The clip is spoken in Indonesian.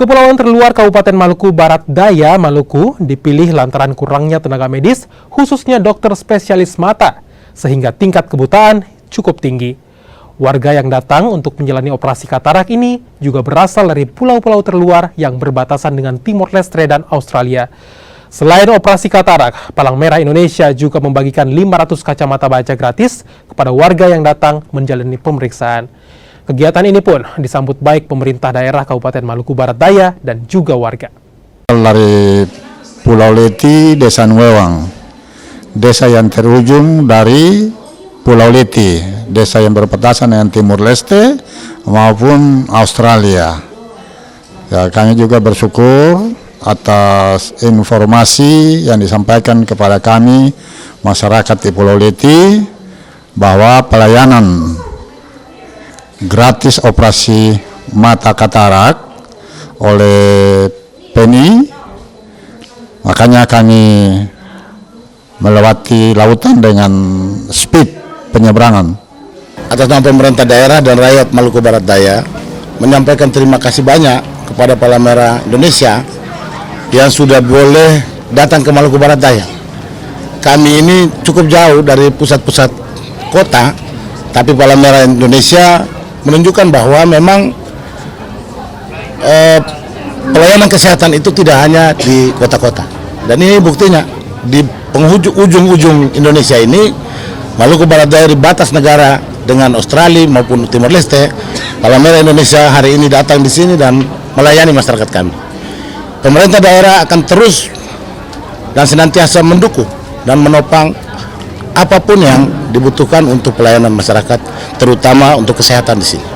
Kepulauan terluar Kabupaten Maluku Barat Daya, Maluku, dipilih lantaran kurangnya tenaga medis, khususnya dokter spesialis mata, sehingga tingkat kebutaan cukup tinggi. Warga yang datang untuk menjalani operasi katarak ini juga berasal dari pulau-pulau terluar yang berbatasan dengan Timor Leste dan Australia. Selain operasi katarak, Palang Merah Indonesia juga membagikan 500 kacamata baca gratis kepada warga yang datang menjalani pemeriksaan. Kegiatan ini pun disambut baik pemerintah daerah Kabupaten Maluku Barat Daya dan juga warga. Dari Pulau Leti, Desa Nuewang, desa yang terujung dari Pulau Leti, desa yang berbatasan dengan Timor Leste maupun Australia. Ya, kami juga bersyukur atas informasi yang disampaikan kepada kami masyarakat di Pulau Leti bahwa pelayanan gratis operasi mata katarak oleh PNI, makanya kami melewati lautan dengan speed penyeberangan. Atas nama pemerintah daerah dan rakyat Maluku Barat Daya, menyampaikan terima kasih banyak kepada Palang Merah Indonesia yang sudah boleh datang ke Maluku Barat Daya. Kami ini cukup jauh dari pusat-pusat kota, tapi Palang Merah Indonesia menunjukkan bahwa memang pelayanan kesehatan itu tidak hanya di kota-kota. Dan ini buktinya, di penghujung-ujung Indonesia ini, Maluku Barat Daya di batas negara dengan Australia maupun Timor Leste, Palang Merah Indonesia hari ini datang di sini dan melayani masyarakat kami. Pemerintah daerah akan terus dan senantiasa mendukung dan menopang apapun yang dibutuhkan untuk pelayanan masyarakat, terutama untuk kesehatan di sini.